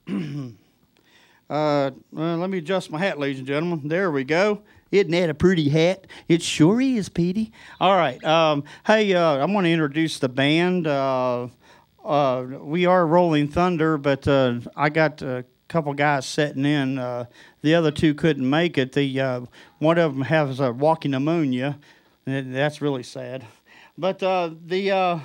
Well, let me adjust my hat, ladies and gentlemen. There we go. Isn't that a pretty hat? It sure is, Petey. All right. Hey, I'm going to introduce the band. We are Rolling Thunder, but I got a couple guys sitting in. The other two couldn't make it. One of them has a walking pneumonia. That's really sad. But the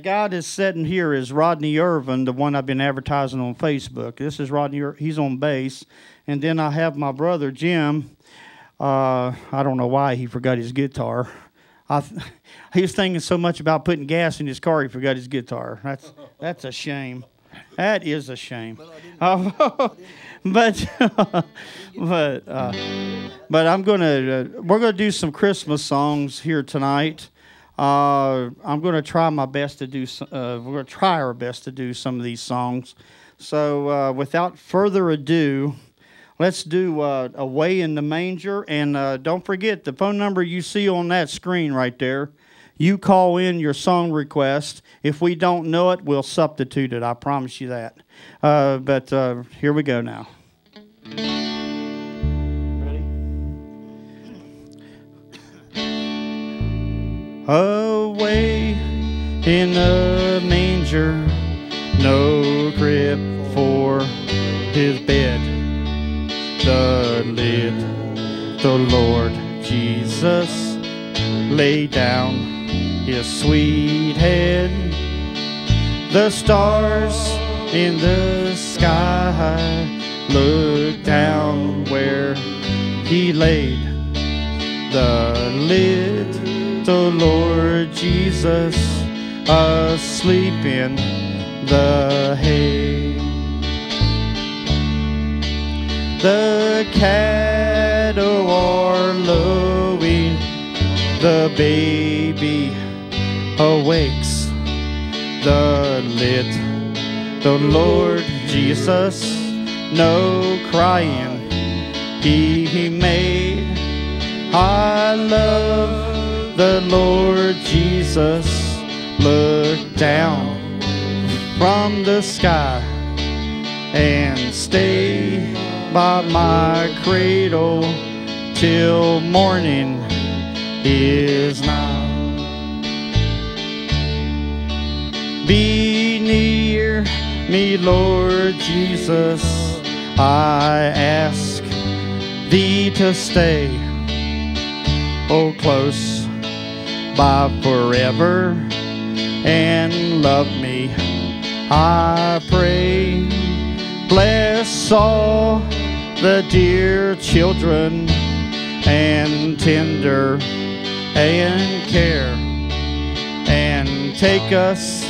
guy that's sitting here is Rodney Irvin, the one I've been advertising on Facebook. This is Rodney. He's on bass. And then I have my brother, Jim. I don't know why he forgot his guitar. He was thinking so much about putting gas in his car, he forgot his guitar. That's a shame. That is a shame. But I'm we're gonna do some Christmas songs here tonight. I'm gonna try my best to do. We're gonna try our best to do some of these songs. So without further ado, let's do Away in the Manger. And don't forget the phone number you see on that screen right there. You call in your song request. If we don't know it, we'll substitute it. I promise you that. But here we go now. Ready? Away in the manger, no crib for his bed. The Lord Jesus lay down his sweet head. The stars in the sky looked down where he laid. The little Lord Jesus asleep in the hay. The cattle are lowing, the baby awakes. The Lord Jesus, no crying he made. I love the Lord Jesus, look down from the sky and stay by my cradle till morning is nigh. Be near me, Lord Jesus, I ask thee to stay, oh, close by forever and love me, I pray. Bless all the dear children and tender and care, and take us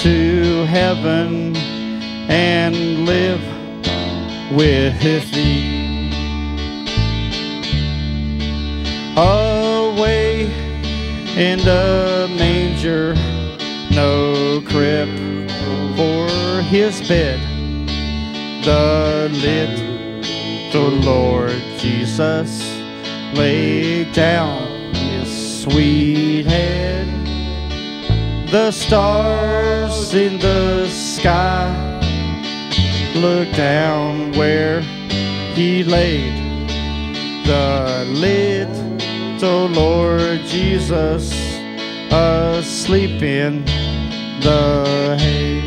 to heaven and live with thee. Away in the manger, no crib for his bed. The little Lord Jesus laid down his sweet head. The stars in the sky looked down where he laid. The little Lord Jesus asleep in the hay.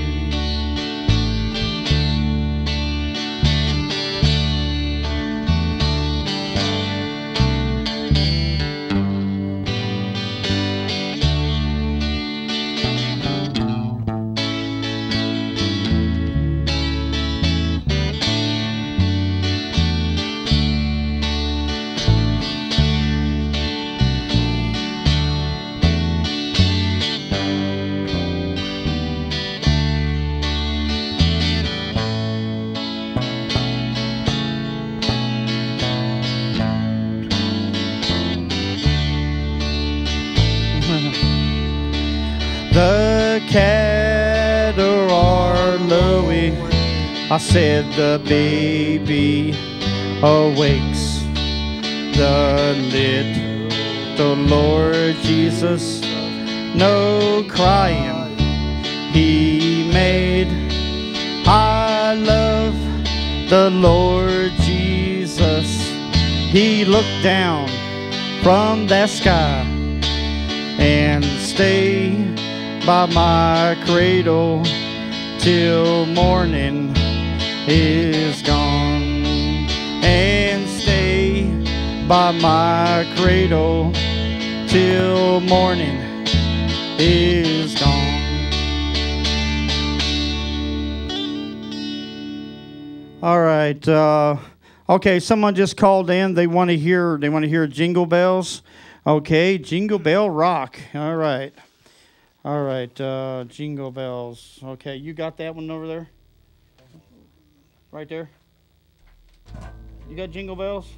The cattle are lowing, I said the baby awakes. The little Lord Jesus, no crying he made. I love The Lord Jesus, He looked down from that sky and stayed by my cradle till morning is gone, and stay by my cradle till morning is gone. All right. Okay, someone just called in. They want to hear Jingle Bells. Okay, Jingle Bell Rock. All right. All right, Jingle Bells. Okay, you got that one over there? Right there? You got Jingle Bells?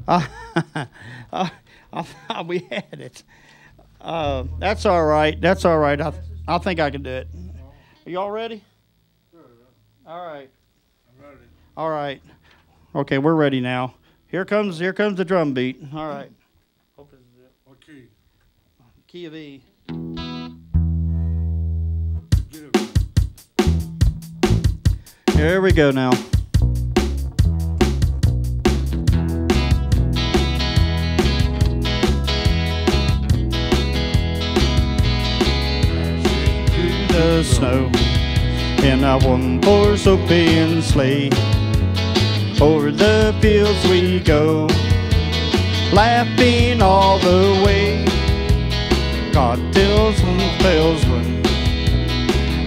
I thought we had it. That's all right. That's all right. I think I can do it. Are you all ready? All right. I'm ready. All right. Okay, we're ready now. Here comes the drum beat. All right. Hope this is it. What key? Key of E. Here we go now. Through the snow in a one-horse open sleigh, over the fields we go, laughing all the way. Cocktails and bells ring,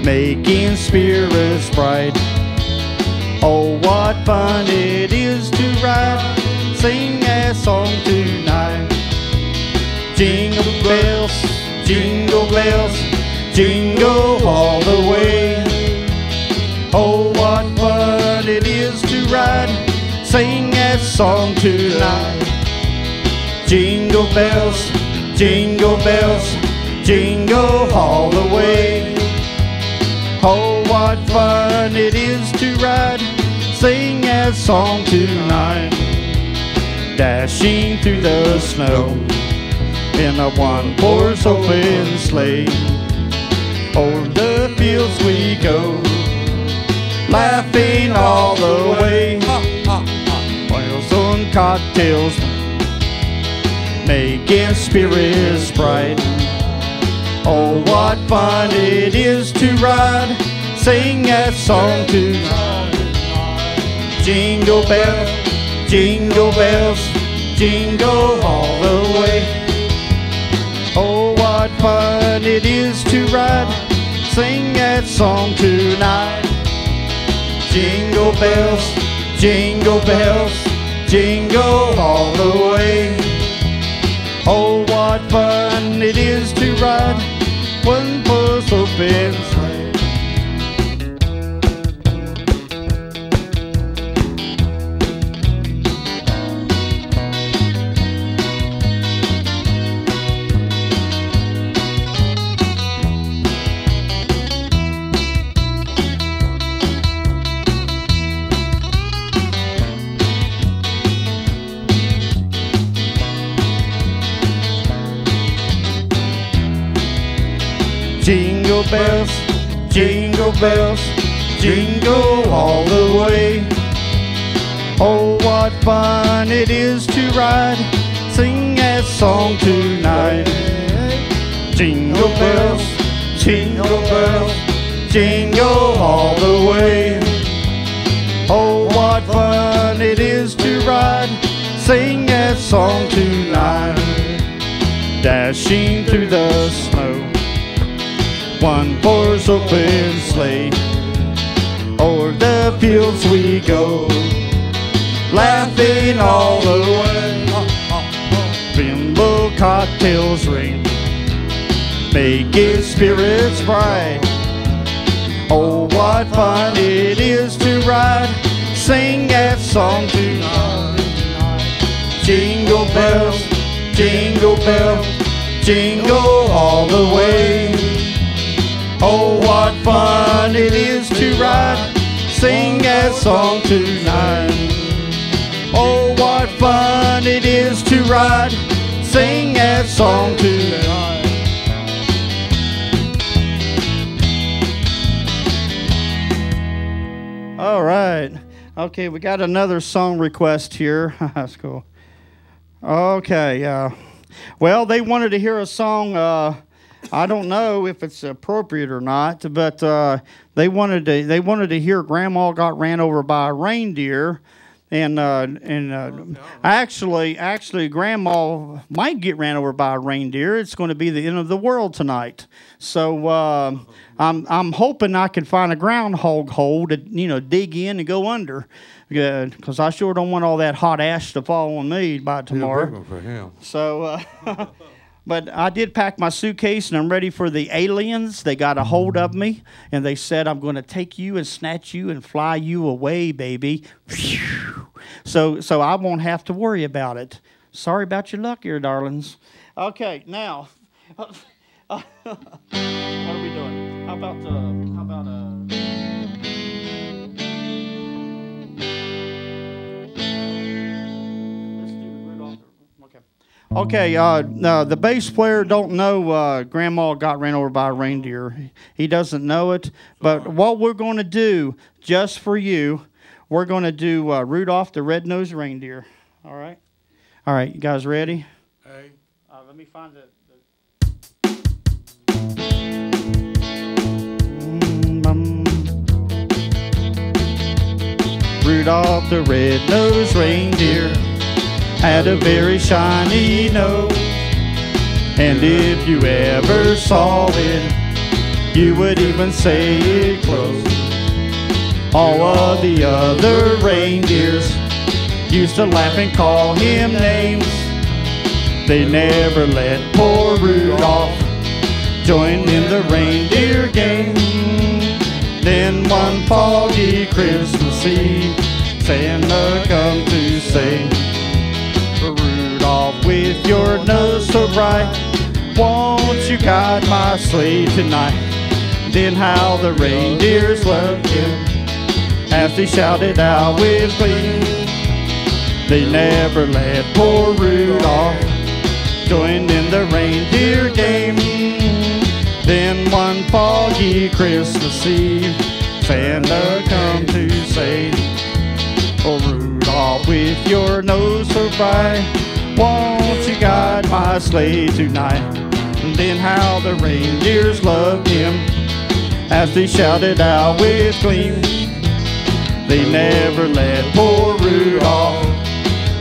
making spirits bright. Oh, what fun it is to ride, sing a song tonight. Jingle bells, jingle bells, jingle all the way. Oh, what fun it is to ride, sing a song tonight. Jingle bells, jingle bells, jingle all the way. Oh, what fun it is to ride, sing a song tonight. Dashing through the snow in a one-horse open sleigh, over the fields we go, laughing all the way. Whales and cocktails, making spirits bright. Oh, what fun it is to ride, sing a song tonight. Jingle bells, jingle bells, jingle all the way. Oh, what fun it is to ride, sing that song tonight. Jingle bells, jingle bells, jingle all the way. Oh, what fun it is to ride, one horse open sleigh. Jingle bells, jingle bells, jingle all the way. Oh, what fun it is to ride, sing that song tonight. Jingle bells, jingle bells, jingle all the way. Oh, what fun it is to ride, sing that song tonight. Dashing through the snow, one-horse open sleigh, o'er the fields we go, laughing all the way. Bimbo cocktails ring, making spirits bright. Oh, what fun it is to ride, sing that song tonight. Jingle bells, jingle bells, jingle all the way. Oh, what fun it is to ride, sing that song tonight. Oh, what fun it is to ride, sing that song tonight. All right. Okay, we got another song request here. That's cool. Okay, well, they wanted to hear a song. I don't know if it's appropriate or not, but they wanted to hear "Grandma Got Ran Over by a Reindeer," and actually, Grandma might get ran over by a reindeer. It's going to be the end of the world tonight, so I'm hoping I can find a groundhog hole to dig in and go under. Because I sure don't want all that hot ash to fall on me by tomorrow. For him. So, but I did pack my suitcase, and I'm ready for the aliens. They got a hold of me, and they said, I'm going to take you and snatch you and fly you away, baby. So I won't have to worry about it. Sorry about your luck here, darlings. Okay, now, what are we doing? How about Okay, the bass player don't know Grandma got ran over by a reindeer. He doesn't know it. But what we're going to do, just for you, we're going to do Rudolph the Red-Nosed Reindeer. All right? All right, you guys ready? Hey. Let me find the... Rudolph the Red-Nosed Reindeer had a very shiny nose, and if you ever saw it, you would even say it close. All of the other reindeers used to laugh and call him names. They never let poor Rudolph join in the reindeer game. Then one foggy Christmas Eve, Santa come to say, Rudolph, with your nose so bright, won't you guide my sleigh tonight? Then how the reindeers loved him as they shouted out with glee. They never let poor Rudolph join in the reindeer game. Then one foggy Christmas Eve, Santa come to say, oh, Rudolph, with your nose so bright, won't you guide my sleigh tonight? And then how the reindeers loved him as they shouted out with glee. They never let poor Rudolph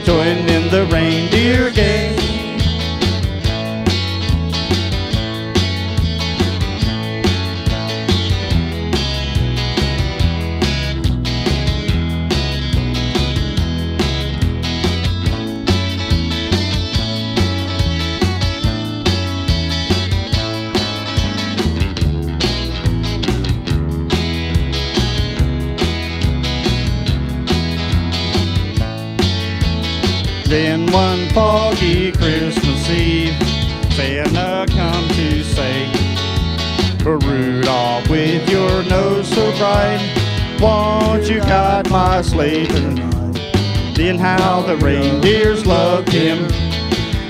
join in the reindeer game. Then one foggy Christmas Eve, Santa come to say, Rudolph, with your nose so bright, won't you guide my sleigh tonight? Then how the reindeers loved him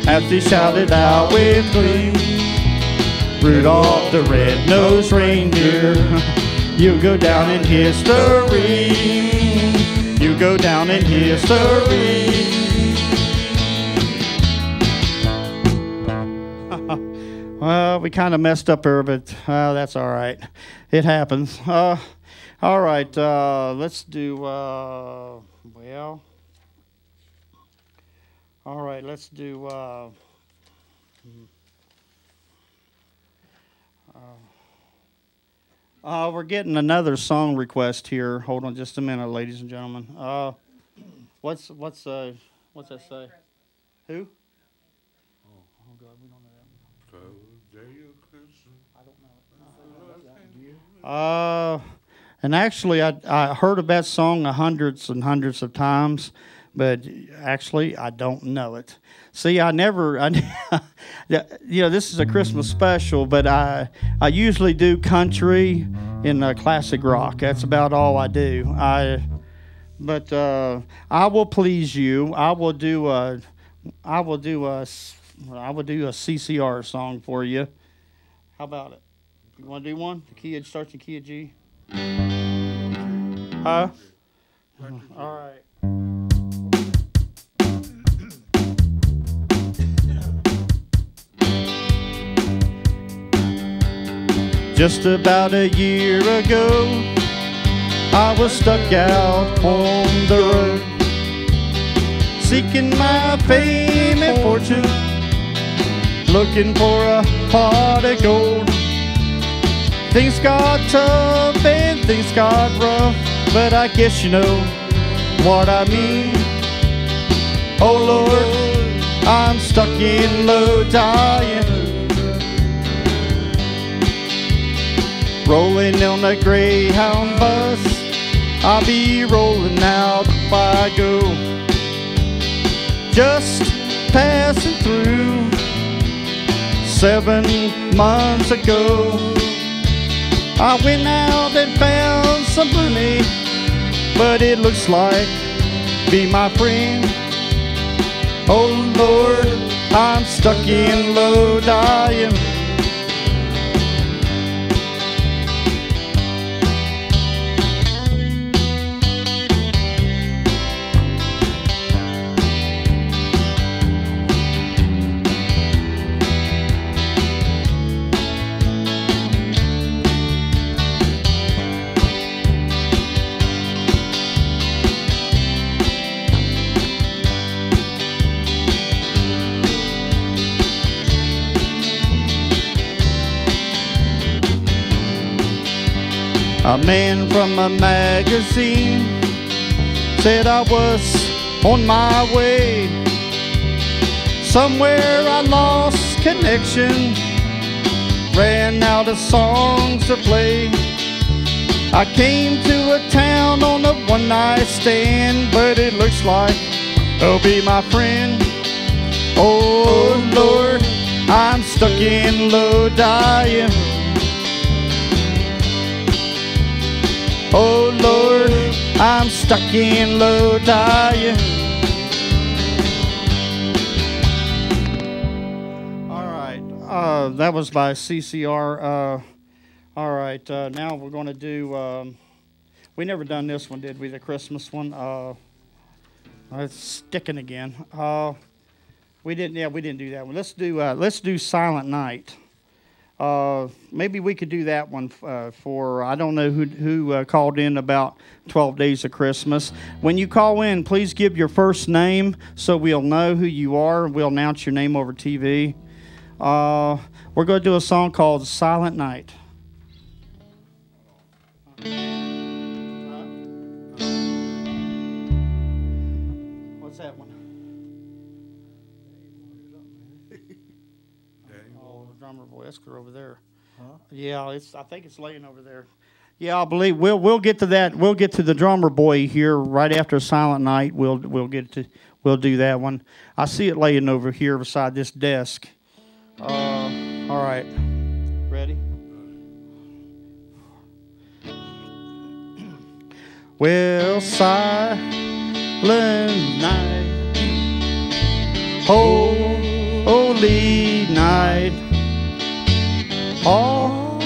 as they shouted out with glee. Rudolph the red-nosed reindeer, you'll go down in history. You go down in history. Well, we kind of messed up there, but that's all right. It happens. All right, let's do, well, all right, let's do, we're getting another song request here. Hold on just a minute, ladies and gentlemen. What's that say? Who? Oh, God, we don't know that. And actually, I heard of that song hundreds and hundreds of times, but actually, I don't know it. See, this is a Christmas special, but I usually do country and classic rock. That's about all I do. But I will please you. I will do a CCR song for you. How about it? You want to do one? The key starts in key of G. Huh? All right. Just about a year ago, I was stuck out on the road, seeking my fame and fortune, looking for a pot of gold. Things got tough and things got rough, but I guess you know what I mean. Oh Lord, I'm stuck in low, dying, rolling on a Greyhound bus. I'll be rolling out if I go, just passing through 7 months ago. I went out and found some money, but it looks like be my friend. Oh Lord, I'm stuck in low, dying, a man from a magazine said I was on my way. Somewhere I lost connection, ran out of songs to play. I came to a town on a one-night stand, but it looks like I'll be my friend. Oh Lord, I'm stuck in low, dying. Oh Lord, I'm stuck in low, dying. All right, that was by CCR. All right, now we're going to do. We never done this one, did we? The Christmas one. It's sticking again. We didn't. Yeah, we didn't do that one. Let's do Silent Night. Maybe we could do that one for, I don't know who called in about 12 Days of Christmas. When you call in, please give your first name so we'll know who you are. We'll announce your name over TV. We're going to do a song called Silent Night. What's that one? Drummer boy, that's clear over there. Huh? Yeah, I think it's laying over there. Yeah, I believe we'll get to that. We'll get to the drummer boy here right after Silent Night. We'll do that one. I see it laying over here beside this desk. All right, ready? Well, silent night, holy night. All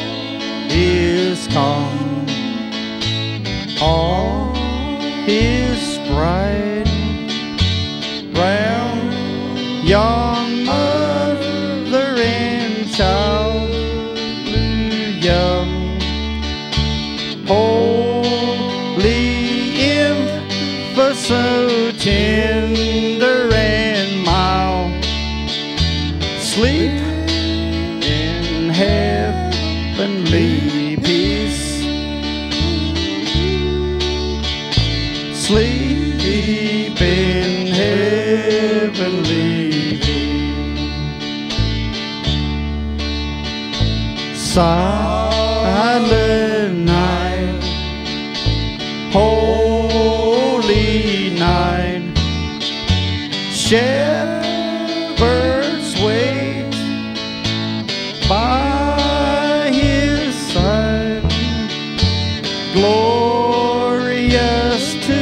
is calm, all is bright, round yon mother and child grew young. Holy infant, so tender and mild, sleep heavenly peace, sleep in heavenly peace. Silent night, holy night, shepherds wait by glorious to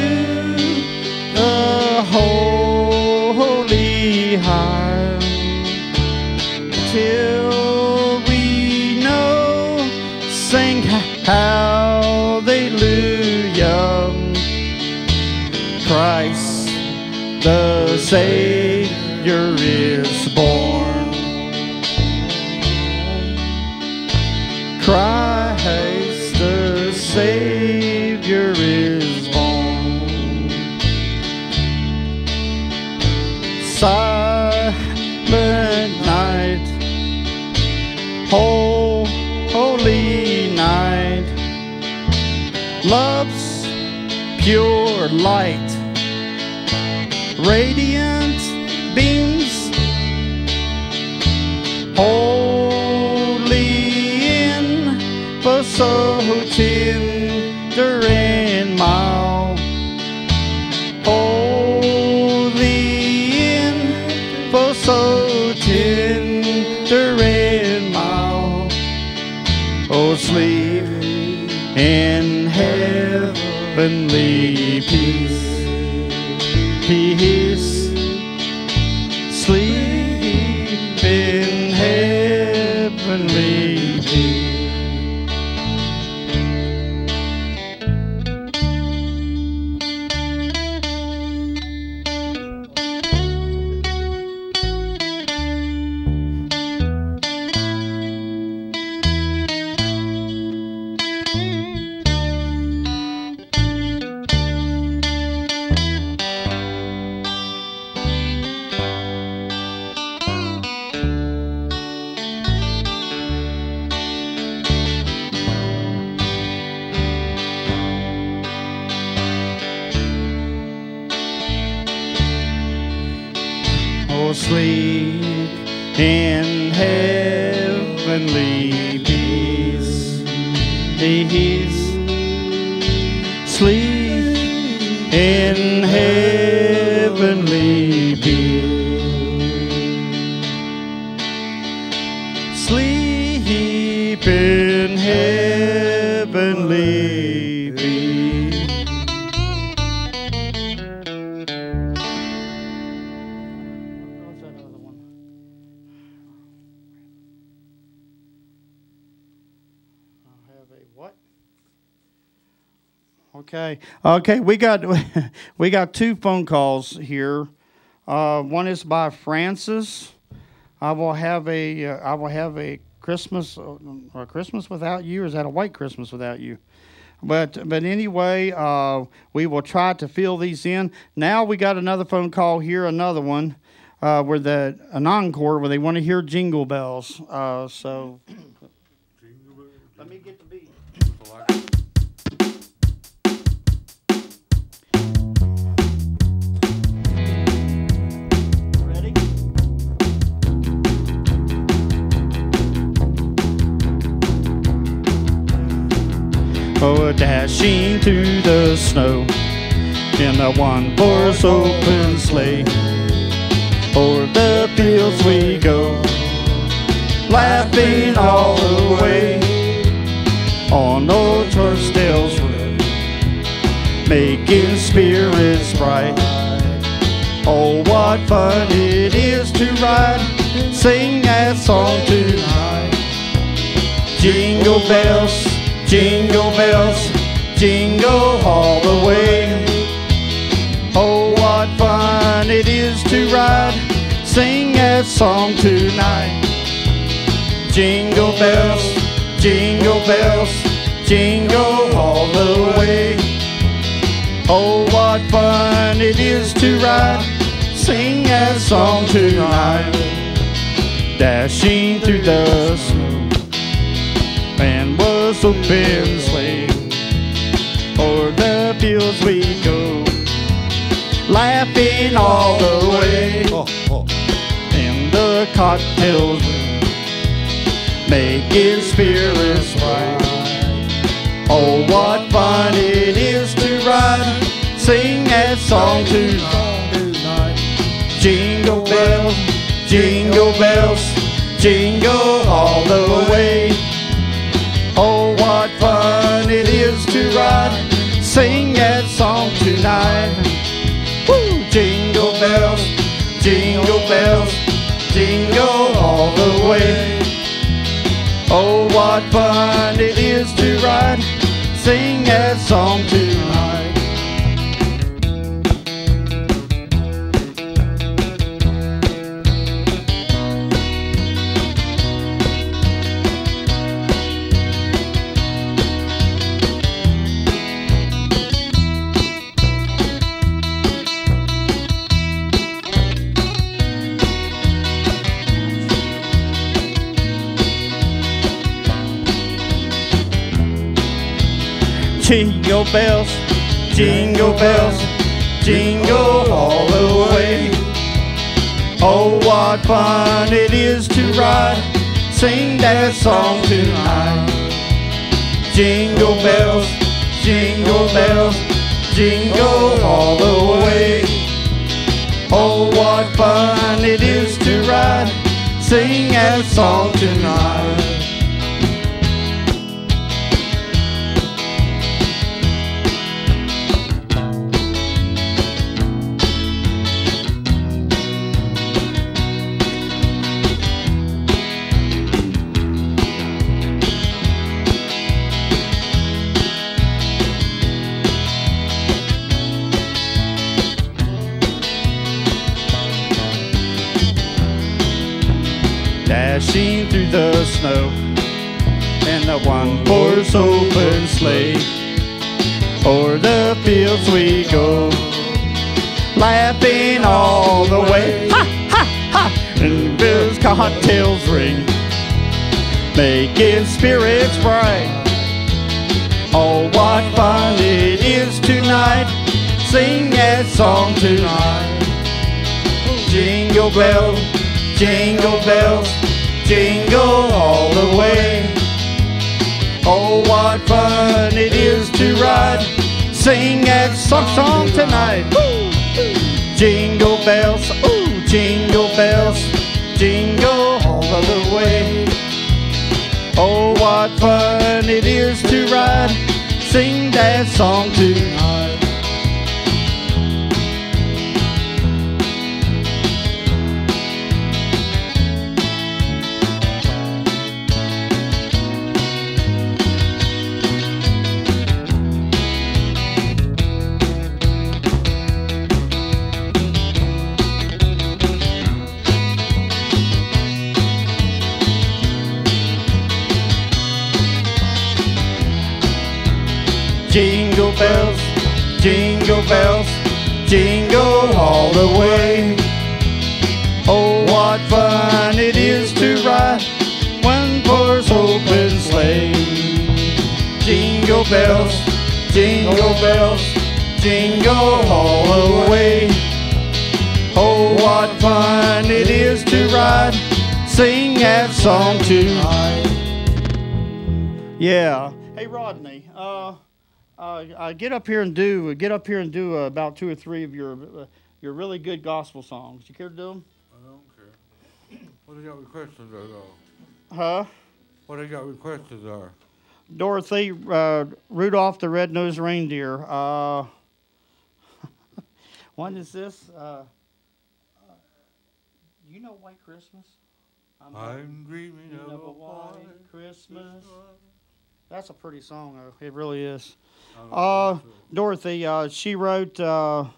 the holy high, till we know, sing hallelujah, Christ the Savior is born. Christ the Savior is born. Silent night, holy night, love's pure light, radiant beams, holy infant, so tender and mild, holy infant, so tender and mild. Oh, sleep in heavenly peace, peace, sleep in heavenly peace. Sleep in heavenly peace, peace, sleep in heavenly peace, sleep in heavenly peace. Okay. We got two phone calls here. One is by Francis. I will have a Christmas without you. Or is that a white Christmas without you? But anyway, we will try to fill these in. Now we got another phone call here. Another one where an encore where they want to hear Jingle Bells. So let me get the beat. Oh, dashing through the snow in a one-horse open sleigh. O'er the fields we go, laughing all the way. On old Torresdale's road, making spirits bright. Oh, what fun it is to ride, sing that song tonight. Jingle bells, jingle bells, jingle all the way. Oh, what fun it is to ride, sing that song tonight. Jingle bells, jingle bells, jingle all the way. Oh, what fun it is to ride, sing that song tonight. Dashing through the snow and was open sleigh. O'er the fields we go, laughing all the way. In the cocktails room, making spirits bright. Oh, what fun it is to ride, sing that song tonight. Jingle bells, jingle bells, jingle all the way. Oh, what fun it is to ride, sing that song tonight. Woo! Jingle bells, jingle bells, jingle all the way. Oh, what fun it is to ride, sing that song tonight. Jingle bells, jingle bells, jingle all the way. Oh, what fun it is to ride, sing that song tonight. Jingle bells, jingle all the way. Oh, what fun it is to ride, sing that song tonight. Dashing through the snow in the one-horse open sleigh, o'er the fields we go, laughing all the way. Ha, ha, ha! And those cocktails ring, making spirits bright. Oh, what fun it is tonight, sing that song tonight. Jingle bells, jingle bells, jingle all the way. Oh, what fun it is to ride, sing that song tonight. Woo! Jingle bells, ooh, jingle bells, jingle all the way. Oh, what fun it is to ride, sing that song tonight. Jingle bells, jingle all the way. Oh, what fun it is to ride one-horse open sleigh. Jingle bells, jingle all the way. Oh, what fun it is to ride, sing that song tonight. Yeah. Hey, Rodney. Get up here and do about 2 or 3 of your really good gospel songs. You care to do them? I don't care. What do you got requested there, though? Huh? What do you got requested there? Dorothy, Rudolph the Red-Nosed Reindeer. When is this? You know White Christmas? I'm dreaming of a white Christmas. That's a pretty song, though. It really is. Dorothy, she wrote. I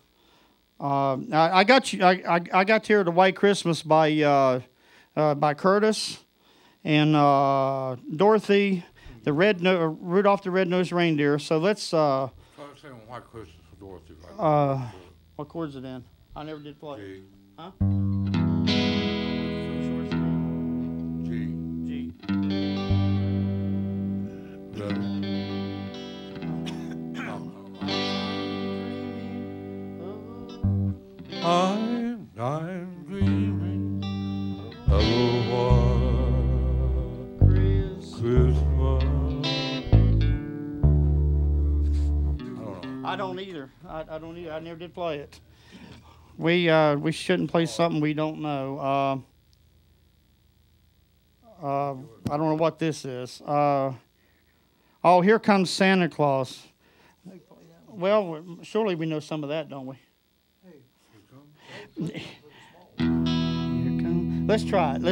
got you. I got to hear the White Christmas by Curtis, and Dorothy, Rudolph the Red-Nosed Reindeer. So let's. Try saying White Christmas for Dorothy. Right what chord's it in? I never did play. G. Huh? G. I'm dreaming of a white Christmas. I don't either. I don't either. I never did play it. We shouldn't play something we don't know. I don't know what this is. Oh, Here Comes Santa Claus. Well, surely we know some of that, don't we? Here come. Let's try it.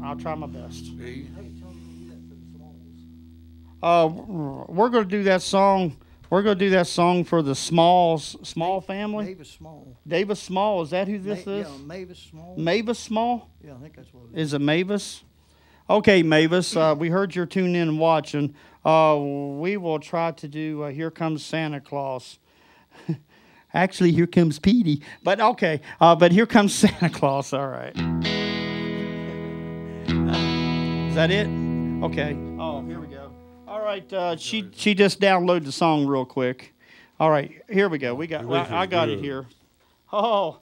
I'll try my best. We're going to do that song. We're going to do that song for the small family. Mavis Small. Davis Small. Is that who this is? Yeah, Mavis Small. Mavis Small? Yeah, I think that's what it is. Is it Mavis? Okay, Mavis. We heard you're tuning in and watching. We will try to do Here Comes Santa Claus. Actually, Here Comes Petey. But okay. But Here Comes Santa Claus. All right. Is that it? Okay. Oh, here we go. All right. right, she just downloaded the song real quick. All right, here we go. I got it here. Oh,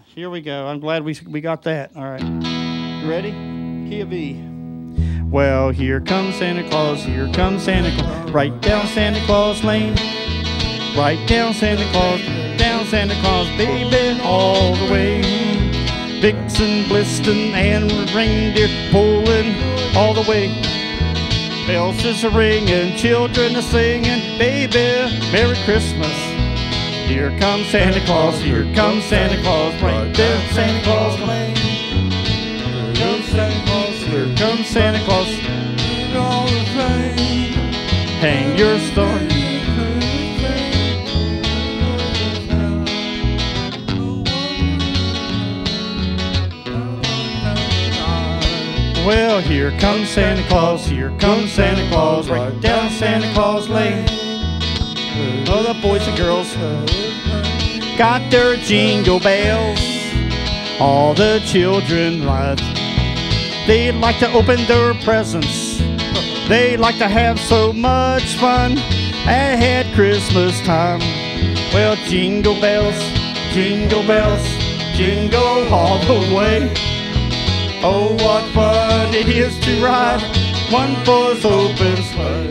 here we go. I'm glad we got that. All right, you ready? Key of E. Well, here comes Santa Claus. Here comes Santa Claus. Right down Santa Claus Lane. Right down Santa Claus. Down Santa Claus, baby, all the way. Vixen, Blitzen, and reindeer pulling all the way. Bells is ringing, children are singing, baby, Merry Christmas. Here comes Santa Claus, here comes Santa Claus, right there, Santa Claus Lane. Here comes Santa Claus, here comes Santa Claus. Hang your star. Well, here comes Santa Claus, here comes Santa Claus, right down Santa Claus Lane. Oh, the boys and girls got their jingle bells. All the children like, they like to open their presents. They like to have so much fun at Christmas time. Well, jingle bells, jingle all the way. Oh, what fun it is to ride one horse open sleigh.